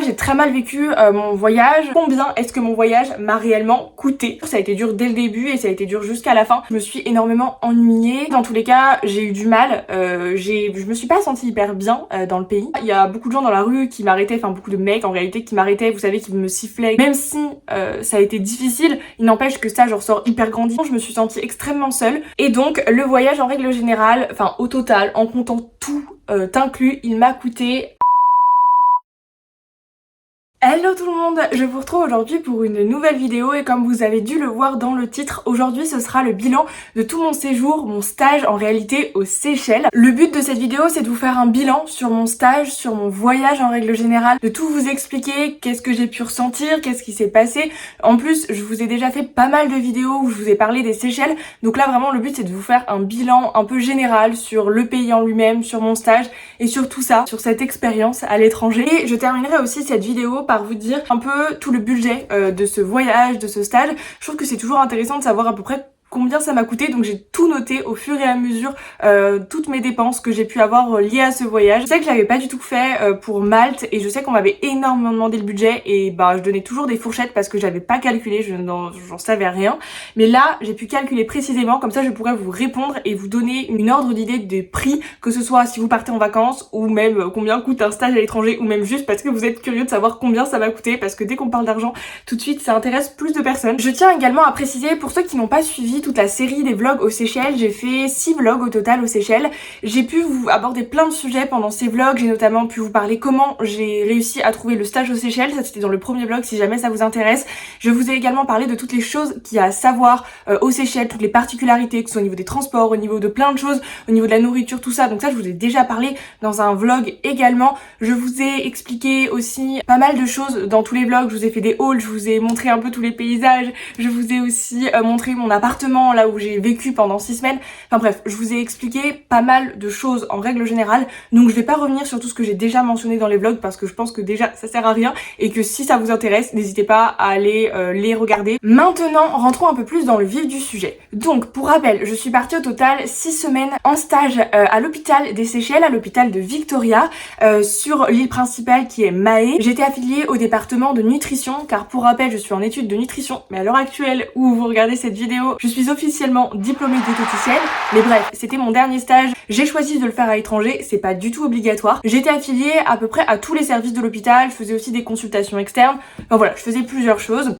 j'ai très mal vécu mon voyage. Combien est-ce que mon voyage m'a réellement coûté? Ça a été dur dès le début et ça a été dur jusqu'à la fin. Je me suis énormément ennuyée. Dans tous les cas, j'ai eu du mal. Je me suis pas sentie hyper bien dans le pays. Il y a beaucoup de gens dans la rue qui m'arrêtaient, enfin beaucoup de mecs en réalité qui m'arrêtaient, vous savez, qui me sifflaient. Même si ça a été difficile, il n'empêche que ça, je ressors hyper grandi. Je me suis sentie extrêmement seule. Et donc, le voyage en règle générale, enfin au total, en comptant tout inclus, il m'a coûté... Hello tout le monde, je vous retrouve aujourd'hui pour une nouvelle vidéo et comme vous avez dû le voir dans le titre, aujourd'hui ce sera le bilan de tout mon séjour, mon stage en réalité aux Seychelles. Le but de cette vidéo c'est de vous faire un bilan sur mon stage, sur mon voyage en règle générale, de tout vous expliquer qu'est-ce que j'ai pu ressentir, qu'est-ce qui s'est passé. En plus je vous ai déjà fait pas mal de vidéos où je vous ai parlé des Seychelles, donc là vraiment le but c'est de vous faire un bilan un peu général sur le pays en lui-même, sur mon stage et sur tout ça, sur cette expérience à l'étranger. Et je terminerai aussi cette vidéo par vous dire un peu tout le budget de ce voyage, de ce stage. Je trouve que c'est toujours intéressant de savoir à peu près combien ça m'a coûté, donc j'ai tout noté au fur et à mesure, toutes mes dépenses que j'ai pu avoir liées à ce voyage. Je sais que je l'avais pas du tout fait pour Malte et je sais qu'on m'avait énormément demandé le budget et bah je donnais toujours des fourchettes parce que j'avais pas calculé, j'en savais rien. Mais là j'ai pu calculer précisément, comme ça je pourrais vous répondre et vous donner une ordre d'idée des prix, que ce soit si vous partez en vacances ou même combien coûte un stage à l'étranger ou même juste parce que vous êtes curieux de savoir combien ça va coûter, parce que dès qu'on parle d'argent tout de suite ça intéresse plus de personnes. Je tiens également à préciser pour ceux qui n'ont pas suivi toute la série des vlogs aux Seychelles, j'ai fait 6 vlogs au total aux Seychelles. J'ai pu vous aborder plein de sujets pendant ces vlogs, j'ai notamment pu vous parler comment j'ai réussi à trouver le stage aux Seychelles, ça c'était dans le premier vlog si jamais ça vous intéresse. Je vous ai également parlé de toutes les choses qu'il y a à savoir aux Seychelles, toutes les particularités, que ce soit au niveau des transports, au niveau de plein de choses, au niveau de la nourriture, tout ça, donc ça je vous ai déjà parlé dans un vlog également. Je vous ai expliqué aussi pas mal de choses dans tous les vlogs, je vous ai fait des hauls, je vous ai montré un peu tous les paysages, je vous ai aussi montré mon appartement, là où j'ai vécu pendant 6 semaines. Enfin bref, je vous ai expliqué pas mal de choses en règle générale, donc je vais pas revenir sur tout ce que j'ai déjà mentionné dans les vlogs parce que je pense que déjà ça sert à rien et que si ça vous intéresse, n'hésitez pas à aller les regarder. Maintenant, rentrons un peu plus dans le vif du sujet. Donc pour rappel, je suis partie au total 6 semaines en stage à l'hôpital des Seychelles, à l'hôpital de Victoria, sur l'île principale qui est Mahé. J'étais affiliée au département de nutrition car pour rappel, je suis en études de nutrition, mais à l'heure actuelle où vous regardez cette vidéo, je suis officiellement diplômée diététicienne, mais bref, c'était mon dernier stage. J'ai choisi de le faire à l'étranger, c'est pas du tout obligatoire. J'étais affiliée à peu près à tous les services de l'hôpital, je faisais aussi des consultations externes, enfin voilà, je faisais plusieurs choses.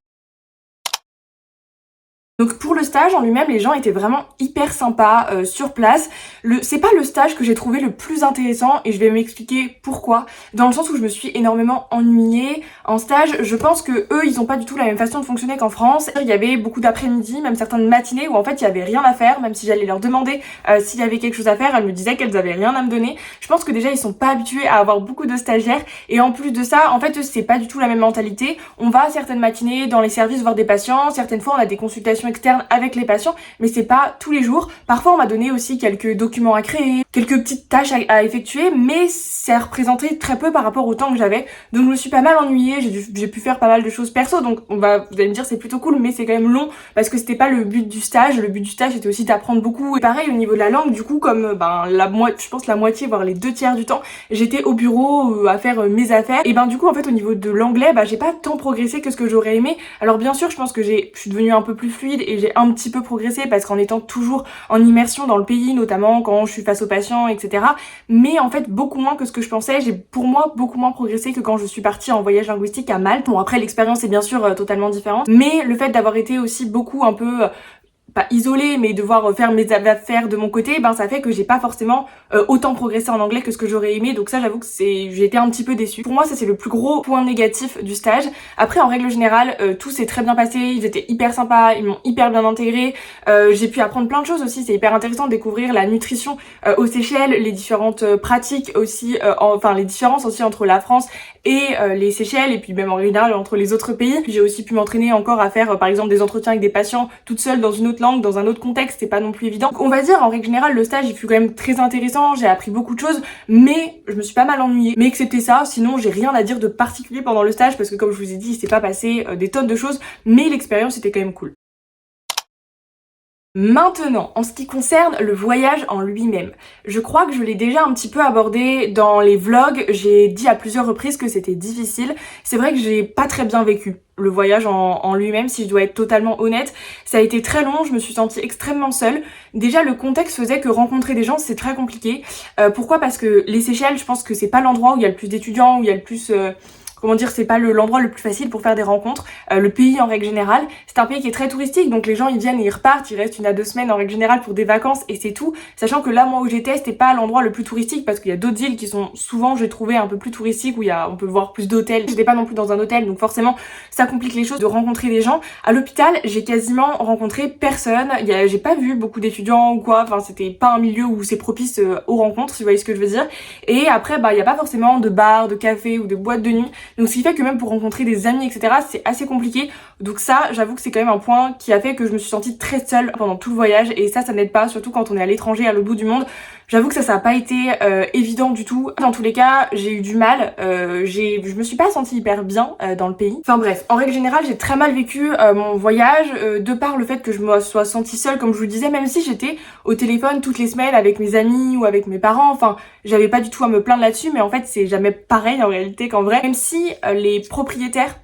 Donc pour le stage en lui-même, les gens étaient vraiment hyper sympas sur place. C'est pas le stage que j'ai trouvé le plus intéressant et je vais m'expliquer pourquoi. Dans le sens où je me suis énormément ennuyée. En stage, je pense que eux, ils ont pas du tout la même façon de fonctionner qu'en France. Il y avait beaucoup d'après-midi, même certaines matinées où en fait il y avait rien à faire, même si j'allais leur demander s'il y avait quelque chose à faire, elles me disaient qu'elles avaient rien à me donner. Je pense que déjà ils sont pas habitués à avoir beaucoup de stagiaires et en plus de ça, en fait c'est pas du tout la même mentalité. On va à certaines matinées dans les services voir des patients, certaines fois on a des consultations externe avec les patients, mais c'est pas tous les jours. Parfois on m'a donné aussi quelques documents à créer, quelques petites tâches à effectuer, mais ça représentait très peu par rapport au temps que j'avais, donc je me suis pas mal ennuyée, j'ai pu faire pas mal de choses perso, donc vous allez me dire c'est plutôt cool, mais c'est quand même long, parce que c'était pas le but du stage. Le but du stage c'était aussi d'apprendre beaucoup, et pareil au niveau de la langue, du coup comme je pense la moitié, voire les 2 tiers du temps, j'étais au bureau à faire mes affaires, et du coup en fait au niveau de l'anglais, j'ai pas tant progressé que ce que j'aurais aimé. Alors bien sûr je pense que je suis devenue un peu plus fluide et j'ai un petit peu progressé parce qu'en étant toujours en immersion dans le pays, notamment quand je suis face aux patients, etc. Mais en fait beaucoup moins que ce que je pensais. J'ai pour moi beaucoup moins progressé que quand je suis partie en voyage linguistique à Malte. Bon après l'expérience est bien sûr totalement différente, mais le fait d'avoir été aussi beaucoup un peu pas isolée, mais devoir faire mes affaires de mon côté, ça fait que j'ai pas forcément autant progressé en anglais que ce que j'aurais aimé, donc ça j'avoue que j'ai été un petit peu déçue. Pour moi ça c'est le plus gros point négatif du stage. Après en règle générale tout s'est très bien passé, ils étaient hyper sympas, ils m'ont hyper bien intégré, j'ai pu apprendre plein de choses aussi, c'est hyper intéressant de découvrir la nutrition aux Seychelles, les différentes pratiques aussi, enfin les différences aussi entre la France et les Seychelles, et puis même en général entre les autres pays. J'ai aussi pu m'entraîner encore à faire par exemple des entretiens avec des patients toute seule dans une autre langue, dans un autre contexte, c'est pas non plus évident. Donc, on va dire en règle générale le stage il fut quand même très intéressant, j'ai appris beaucoup de choses, mais je me suis pas mal ennuyée. Mais excepté ça, sinon j'ai rien à dire de particulier pendant le stage parce que comme je vous ai dit il s'est pas passé des tonnes de choses, mais l'expérience était quand même cool. Maintenant, en ce qui concerne le voyage en lui-même, je crois que je l'ai déjà un petit peu abordé dans les vlogs, j'ai dit à plusieurs reprises que c'était difficile. C'est vrai que j'ai pas très bien vécu le voyage en lui-même, si je dois être totalement honnête. Ça a été très long, je me suis sentie extrêmement seule. Déjà, le contexte faisait que rencontrer des gens, c'est très compliqué. Pourquoi? Parce que les Seychelles, je pense que c'est pas l'endroit où il y a le plus d'étudiants, où il y a le plus... comment dire, c'est pas l'endroit le plus facile pour faire des rencontres. Le pays en règle générale, c'est un pays qui est très touristique, donc les gens ils viennent et ils repartent, ils restent 1 à 2 semaines en règle générale pour des vacances et c'est tout. Sachant que là, moi où j'étais, c'était pas l'endroit le plus touristique parce qu'il y a d'autres îles qui sont souvent, j'ai trouvé, un peu plus touristiques où on peut voir plus d'hôtels. J'étais pas non plus dans un hôtel, donc forcément ça complique les choses de rencontrer des gens. À l'hôpital, j'ai quasiment rencontré personne. J'ai pas vu beaucoup d'étudiants ou quoi. Enfin, c'était pas un milieu où c'est propice aux rencontres, si vous voyez ce que je veux dire. Et après, il y a pas forcément de bars, de cafés ou de boîtes de nuit. Donc ce qui fait que même pour rencontrer des amis, etc., c'est assez compliqué. Donc ça, j'avoue que c'est quand même un point qui a fait que je me suis sentie très seule pendant tout le voyage. Et ça n'aide pas, surtout quand on est à l'étranger, à l'autre bout du monde. J'avoue que ça a pas été évident du tout. Dans tous les cas, j'ai eu du mal. Je me suis pas sentie hyper bien dans le pays. Enfin bref, en règle générale, j'ai très mal vécu mon voyage, de par le fait que je me sois sentie seule, comme je vous le disais, même si j'étais au téléphone toutes les semaines avec mes amis ou avec mes parents. Enfin, j'avais pas du tout à me plaindre là-dessus, mais en fait, c'est jamais pareil en réalité qu'en vrai. Même si les propriétaires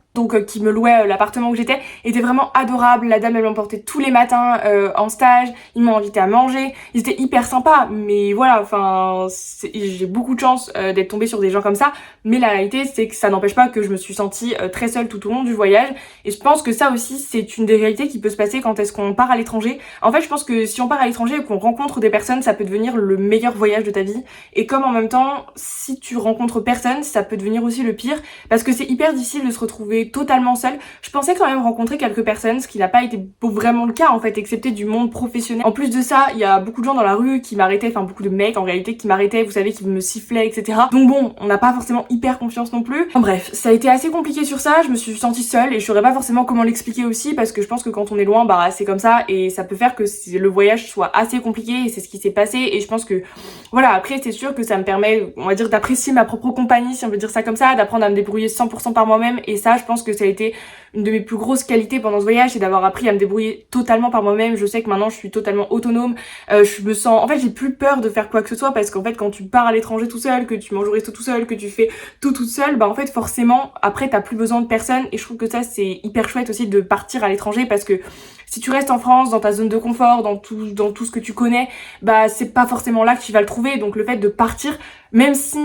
qui me louait l'appartement où j'étais, était vraiment adorable. La dame elle m'emportait tous les matins en stage, ils m'ont invité à manger, ils étaient hyper sympas, mais voilà, enfin j'ai beaucoup de chance d'être tombée sur des gens comme ça, mais la réalité c'est que ça n'empêche pas que je me suis sentie très seule tout au long du voyage, et je pense que ça aussi c'est une des réalités qui peut se passer quand est-ce qu'on part à l'étranger. En fait je pense que si on part à l'étranger et qu'on rencontre des personnes, ça peut devenir le meilleur voyage de ta vie, et comme en même temps si tu rencontres personne, ça peut devenir aussi le pire, parce que c'est hyper difficile de se retrouver totalement seule. Je pensais quand même rencontrer quelques personnes, ce qui n'a pas été vraiment le cas en fait, excepté du monde professionnel. En plus de ça, il y a beaucoup de gens dans la rue qui m'arrêtaient, enfin beaucoup de mecs en réalité qui m'arrêtaient, vous savez, qui me sifflaient, etc. Donc bon, on n'a pas forcément hyper confiance non plus. Enfin, bref, ça a été assez compliqué sur ça, je me suis sentie seule et je saurais pas forcément comment l'expliquer aussi parce que je pense que quand on est loin, c'est comme ça et ça peut faire que le voyage soit assez compliqué et c'est ce qui s'est passé et je pense que voilà, après c'est sûr que ça me permet, on va dire, d'apprécier ma propre compagnie, si on veut dire ça comme ça, d'apprendre à me débrouiller 100% par moi-même et ça je pense que ça a été une de mes plus grosses qualités pendant ce voyage, c'est d'avoir appris à me débrouiller totalement par moi-même. Je sais que maintenant je suis totalement autonome, je me sens, en fait j'ai plus peur de faire quoi que ce soit parce qu'en fait quand tu pars à l'étranger tout seul, que tu manges au resto tout seul, que tu fais tout toute seule, en fait forcément après t'as plus besoin de personne et je trouve que ça c'est hyper chouette aussi de partir à l'étranger parce que si tu restes en France, dans ta zone de confort, dans tout ce que tu connais, c'est pas forcément là que tu vas le trouver. Donc le fait de partir, même si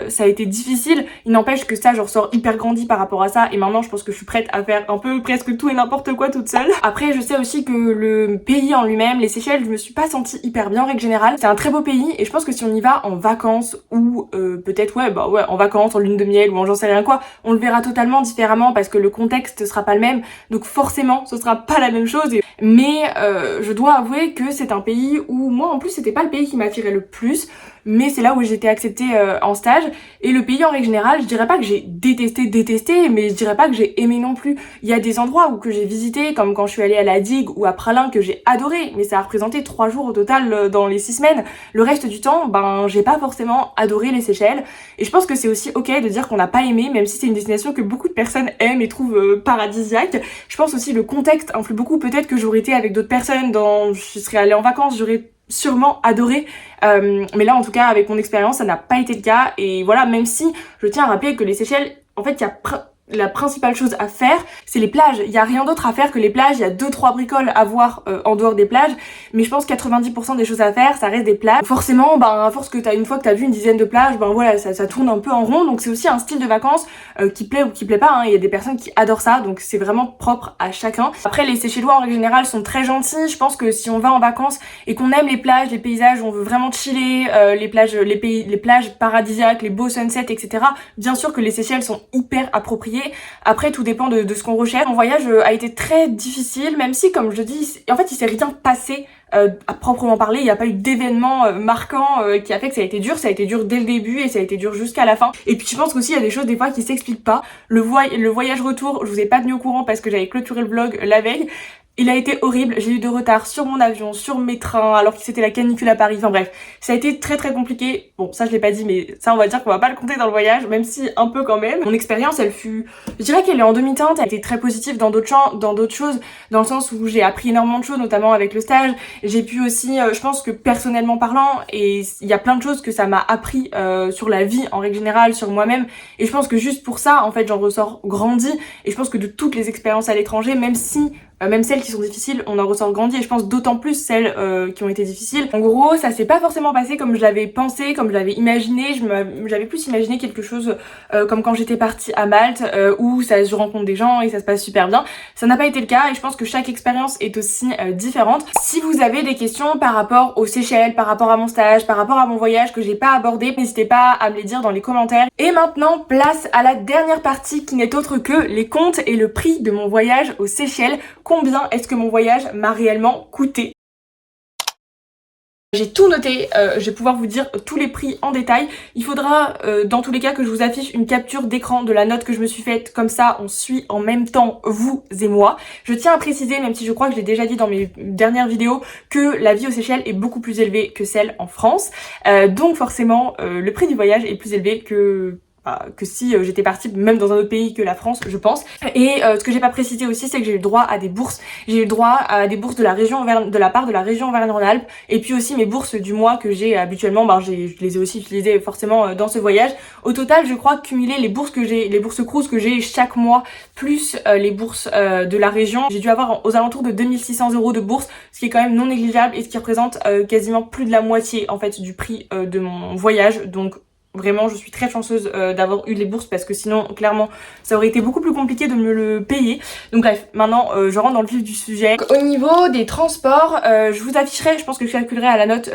ça a été difficile, il n'empêche que ça, je ressors hyper grandie par rapport à ça. Et maintenant, je pense que je suis prête à faire un peu presque tout et n'importe quoi toute seule. Après, je sais aussi que le pays en lui-même, les Seychelles, je me suis pas sentie hyper bien en règle générale. C'est un très beau pays et je pense que si on y va en vacances ou peut-être en vacances, en lune de miel ou en j'en sais rien quoi, on le verra totalement différemment parce que le contexte sera pas le même. Donc forcément, ce sera pas la même chose. Mais je dois avouer que c'est un pays où moi en plus c'était pas le pays qui m'attirait le plus, mais c'est là où j'ai été acceptée en stage. Et le pays en règle générale, je dirais pas que j'ai détesté, mais je dirais pas que j'ai aimé non plus. Il y a des endroits où que j'ai visité, comme quand je suis allée à la Digue ou à Pralin, que j'ai adoré, mais ça a représenté 3 jours au total dans les 6 semaines. Le reste du temps, j'ai pas forcément adoré les Seychelles. Et je pense que c'est aussi ok de dire qu'on n'a pas aimé, même si c'est une destination que beaucoup de personnes aiment et trouvent paradisiaque. Je pense aussi le contexte influe beaucoup. Peut-être que j'aurais été avec d'autres personnes, je serais allée en vacances, j'aurais sûrement adoré, mais là en tout cas avec mon expérience ça n'a pas été le cas. Et voilà, même si je tiens à rappeler que les Seychelles, en fait il y a la principale chose à faire, c'est les plages. Il y a rien d'autre à faire que les plages. Il y a 2-3 bricoles à voir en dehors des plages, mais je pense que 90% des choses à faire, ça reste des plages. Forcément, à force que une fois que t'as vu une dizaine de plages, voilà, ça tourne un peu en rond. Donc c'est aussi un style de vacances qui plaît ou qui plaît pas. Il y a des personnes qui adorent ça, donc c'est vraiment propre à chacun. Après, les Seychellois en règle générale sont très gentils. Je pense que si on va en vacances et qu'on aime les plages, les paysages, on veut vraiment chiller, les plages paradisiaques, les beaux sunsets, etc. Bien sûr que les Seychelles sont hyper appropriées. Après tout dépend de ce qu'on recherche. Mon voyage a été très difficile, même si comme je dis, en fait il s'est rien passé à proprement parler, il n'y a pas eu d'événement marquant qui a fait que ça a été dur dès le début et ça a été dur jusqu'à la fin. Et puis je pense qu'aussi il y a des choses des fois qui s'expliquent pas. Le voyage retour, je vous ai pas tenu au courant parce que j'avais clôturé le vlog la veille. Il a été horrible, j'ai eu de retard sur mon avion, sur mes trains, alors que c'était la canicule à Paris, enfin bref, ça a été très très compliqué. Bon, ça je l'ai pas dit, mais ça on va dire qu'on va pas le compter dans le voyage, même si un peu quand même. Mon expérience, elle fut, je dirais qu'elle est en demi-teinte, elle a été très positive dans d'autres choses, dans le sens où j'ai appris énormément de choses, notamment avec le stage. J'ai pu aussi, je pense que personnellement parlant, et il y a plein de choses que ça m'a appris sur la vie en règle générale, sur moi-même, et je pense que juste pour ça, en fait, j'en ressors grandi, et je pense que de toutes les expériences à l'étranger, même celles qui sont difficiles, on en ressort grandi, et je pense d'autant plus celles qui ont été difficiles. En gros, ça s'est pas forcément passé comme je l'avais pensé, comme je l'avais imaginé. J'avais plus imaginé quelque chose comme quand j'étais partie à Malte, où je rencontre des gens et ça se passe super bien. Ça n'a pas été le cas, et je pense que chaque expérience est aussi différente. Si vous avez des questions par rapport aux Seychelles, par rapport à mon stage, par rapport à mon voyage que j'ai pas abordé, n'hésitez pas à me les dire dans les commentaires. Et maintenant, place à la dernière partie qui n'est autre que les comptes et le prix de mon voyage aux Seychelles. Combien est-ce que mon voyage m'a réellement coûté? J'ai tout noté, je vais pouvoir vous dire tous les prix en détail. Il faudra dans tous les cas que je vous affiche une capture d'écran de la note que je me suis faite, comme ça on suit en même temps vous et moi. Je tiens à préciser, même si je crois que je l'ai déjà dit dans mes dernières vidéos, que la vie aux Seychelles est beaucoup plus élevée que celle en France. Donc forcément le prix du voyage est plus élevé que si j'étais partie même dans un autre pays que la France, je pense. Et ce que j'ai pas précisé aussi, c'est que j'ai eu le droit à des bourses. J'ai eu le droit à des bourses de la part de la région Auvergne-Rhône-Alpes, et puis aussi mes bourses du mois que j'ai habituellement, je les ai aussi utilisées forcément dans ce voyage. Au total, je crois cumuler les bourses Crous que j'ai chaque mois, plus les bourses de la région, j'ai dû avoir aux alentours de 2600 € de bourses, ce qui est quand même non négligeable et ce qui représente quasiment plus de la moitié en fait du prix de mon voyage. Donc vraiment, je suis très chanceuse d'avoir eu les bourses, parce que sinon, clairement, ça aurait été beaucoup plus compliqué de me le payer. Donc bref, maintenant, je rentre dans le vif du sujet. Donc, au niveau des transports, je vous afficherai, je pense que je calculerai à la note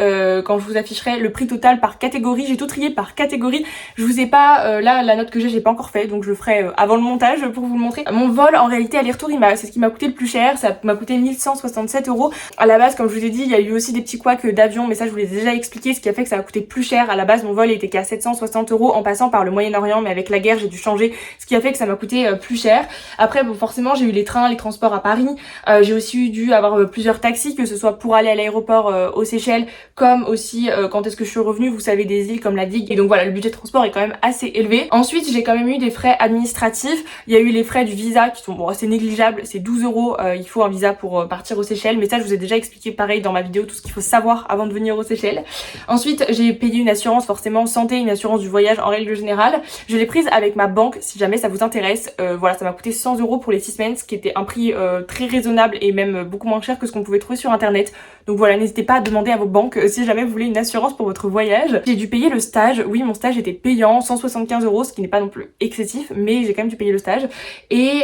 quand je vous afficherai le prix total par catégorie. J'ai tout trié par catégorie. Je vous ai pas, là, la note que j'ai pas encore fait, donc je le ferai avant le montage pour vous le montrer. Mon vol, en réalité, aller-retour, c'est ce qui m'a coûté le plus cher. Ça m'a coûté 1167 €. À la base, comme je vous ai dit, il y a eu aussi des petits couacs d'avion, mais ça, je vous l'ai déjà expliqué, ce qui a fait que ça a coûté plus cher. À la base, mon vol était qu'à 760 € en passant par le Moyen-Orient, mais avec la guerre j'ai dû changer, ce qui a fait que ça m'a coûté plus cher. Après bon, forcément j'ai eu les trains, les transports à Paris, j'ai aussi dû avoir plusieurs taxis, que ce soit pour aller à l'aéroport aux Seychelles, comme aussi quand est-ce que je suis revenue, vous savez, des îles comme la digue, et donc voilà, le budget de transport est quand même assez élevé. Ensuite j'ai quand même eu des frais administratifs, il y a eu les frais du visa qui sont bon assez négligeables, c'est 12 €, il faut un visa pour partir aux Seychelles, mais ça je vous ai déjà expliqué pareil dans ma vidéo, tout ce qu'il faut savoir avant de venir aux Seychelles. Ensuite j'ai payé une assurance forcément santé, une assurance du voyage en règle générale. Je l'ai prise avec ma banque, si jamais ça vous intéresse. Voilà, ça m'a coûté 100 € pour les 6 semaines, ce qui était un prix très raisonnable et même beaucoup moins cher que ce qu'on pouvait trouver sur internet. Donc voilà, n'hésitez pas à demander à vos banques si jamais vous voulez une assurance pour votre voyage. J'ai dû payer le stage, oui mon stage était payant, 175 €, ce qui n'est pas non plus excessif, mais j'ai quand même dû payer le stage. Et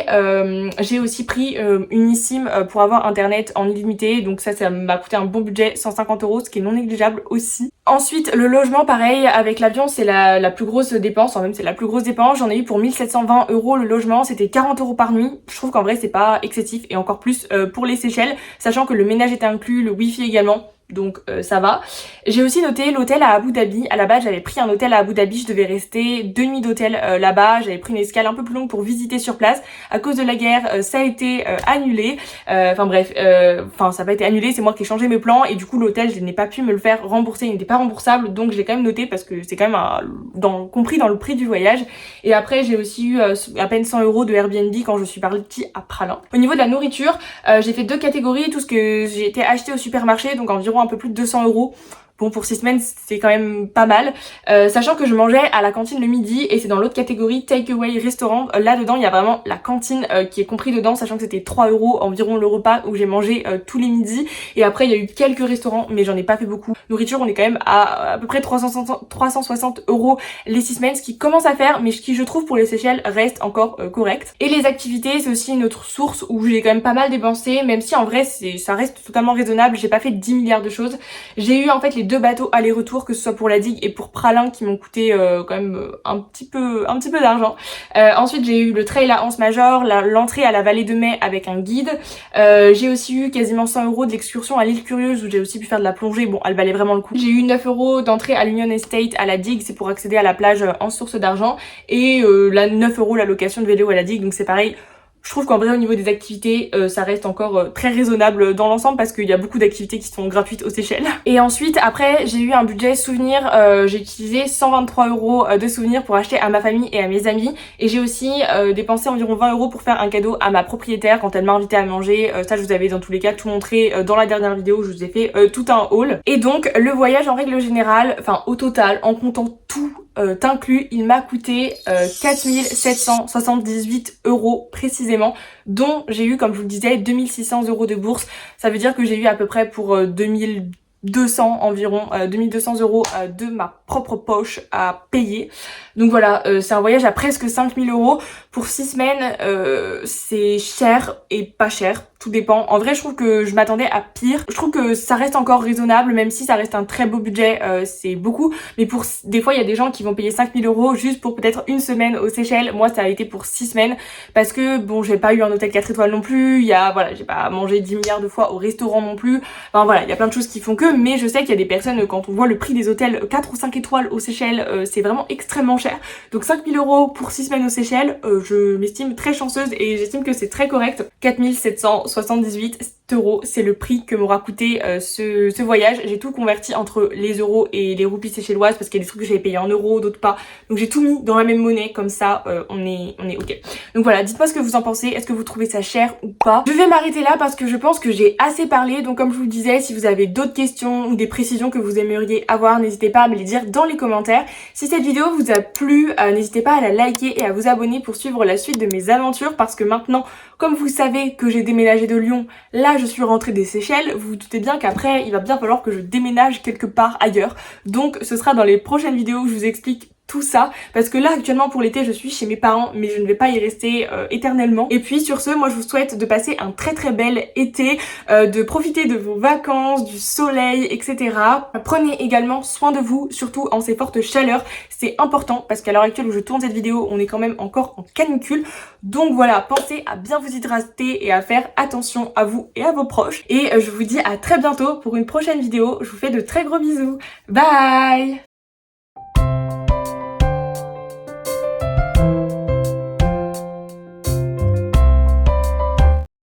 j'ai aussi pris une eSIM pour avoir internet en illimité, donc ça m'a coûté un bon budget, 150 €, ce qui est non négligeable aussi. Ensuite le logement, pareil, avec l'avion c'est la plus grosse dépense, enfin même c'est la plus grosse dépense, j'en ai eu pour 1720 € le logement, c'était 40 € par nuit. Je trouve qu'en vrai c'est pas excessif, et encore plus pour les Seychelles, sachant que le ménage était inclus, le wifi également. Donc ça va. J'ai aussi noté l'hôtel à Abu Dhabi. À la base j'avais pris un hôtel à Abu Dhabi, je devais rester 2 nuits d'hôtel là-bas. J'avais pris une escale un peu plus longue pour visiter sur place. À cause de la guerre ça a été annulé. Enfin bref, ça n'a pas été annulé, c'est moi qui ai changé mes plans, et du coup l'hôtel je n'ai pas pu me le faire rembourser, il n'était pas remboursable, donc je l'ai quand même noté parce que c'est quand même compris dans le prix du voyage. Et après j'ai aussi eu à peine 100 € de Airbnb quand je suis partie à Praslin. Au niveau de la nourriture, j'ai fait deux catégories, tout ce que j'ai été acheté au supermarché, donc environ un peu plus de 200 €. Bon, pour 6 semaines, c'est quand même pas mal. Sachant que je mangeais à la cantine le midi, et c'est dans l'autre catégorie, takeaway restaurant. Là-dedans, il y a vraiment la cantine qui est compris dedans, sachant que c'était 3 € environ le repas où j'ai mangé tous les midis. Et après, il y a eu quelques restaurants, mais j'en ai pas fait beaucoup. Nourriture, on est quand même à peu près 360 € les 6 semaines, ce qui commence à faire, mais ce qui, je trouve, pour les Seychelles, reste encore correct. Et les activités, c'est aussi une autre source où j'ai quand même pas mal dépensé, même si en vrai, ça reste totalement raisonnable. J'ai pas fait 10 milliards de choses. J'ai eu en fait les deux bateaux aller-retour, que ce soit pour la digue et pour Praslin, qui m'ont coûté quand même un petit peu d'argent. Ensuite j'ai eu le trail à Anse Major, l'entrée à la vallée de Mai avec un guide. J'ai aussi eu quasiment 100 € de l'excursion à l'île Curieuse, où j'ai aussi pu faire de la plongée, bon elle valait vraiment le coup. J'ai eu 9 € d'entrée à l'Union Estate à la digue, c'est pour accéder à la plage en source d'argent, et 9 € la location de vélo à la digue, donc c'est pareil. Je trouve qu'en vrai au niveau des activités ça reste encore très raisonnable dans l'ensemble parce qu'il y a beaucoup d'activités qui sont gratuites aux Seychelles. Et ensuite après j'ai eu un budget souvenir, j'ai utilisé 123 € de souvenirs pour acheter à ma famille et à mes amis, et j'ai aussi dépensé environ 20 € pour faire un cadeau à ma propriétaire quand elle m'a invité à manger. Ça je vous avais dans tous les cas tout montré dans la dernière vidéo où je vous ai fait tout un haul. Et donc le voyage en règle générale, enfin au total en comptant tout inclus, il m'a coûté 4778 € précisément, dont j'ai eu, comme je vous le disais, 2600 € de bourse. Ça veut dire que j'ai eu à peu près pour 2200 environ, 2200 € de ma propre poche à payer. Donc voilà, c'est un voyage à presque 5000 € pour 6 semaines. C'est cher et pas cher, tout dépend. En vrai je trouve que je m'attendais à pire. Je trouve que ça reste encore raisonnable, même si ça reste un très beau budget, c'est beaucoup. Mais pour des fois il y a des gens qui vont payer 5000 € juste pour peut-être une semaine aux Seychelles. Moi ça a été pour 6 semaines parce que bon, j'ai pas eu un hôtel 4 étoiles non plus. Il y a voilà, j'ai pas mangé 10 milliards de fois au restaurant non plus. Enfin voilà, il y a plein de choses qui font que, mais je sais qu'il y a des personnes, quand on voit le prix des hôtels 4 ou 5 étoiles aux Seychelles, c'est vraiment extrêmement cher. Donc 5000 € pour 6 semaines aux Seychelles, je m'estime très chanceuse et j'estime que c'est très correct. 4778 €, c'est le prix que m'aura coûté ce voyage. J'ai tout converti entre les euros et les roupies séchelloises parce qu'il y a des trucs que j'avais payé en euros, d'autres pas. Donc j'ai tout mis dans la même monnaie, comme ça on est ok. Donc voilà, dites-moi ce que vous en pensez, est-ce que vous trouvez ça cher ou pas? Je vais m'arrêter là parce que je pense que j'ai assez parlé. Donc comme je vous le disais, si vous avez d'autres questions ou des précisions que vous aimeriez avoir, n'hésitez pas à me les dire dans les commentaires. Si cette vidéo vous a plu, n'hésitez pas à la liker et à vous abonner pour suivre la suite de mes aventures, parce que maintenant, comme vous savez que j'ai déménagé de Lyon, là je suis rentrée des Seychelles, vous vous doutez bien qu'après il va bien falloir que je déménage quelque part ailleurs. Donc ce sera dans les prochaines vidéos où je vous explique tout ça, parce que là actuellement pour l'été je suis chez mes parents, mais je ne vais pas y rester éternellement. Et puis sur ce, moi je vous souhaite de passer un très très bel été, de profiter de vos vacances, du soleil, etc. Prenez également soin de vous, surtout en ces fortes chaleurs, c'est important parce qu'à l'heure actuelle où je tourne cette vidéo, on est quand même encore en canicule. Donc voilà, pensez à bien vous hydrater et à faire attention à vous et à vos proches. Et je vous dis à très bientôt pour une prochaine vidéo. Je vous fais de très gros bisous. Bye!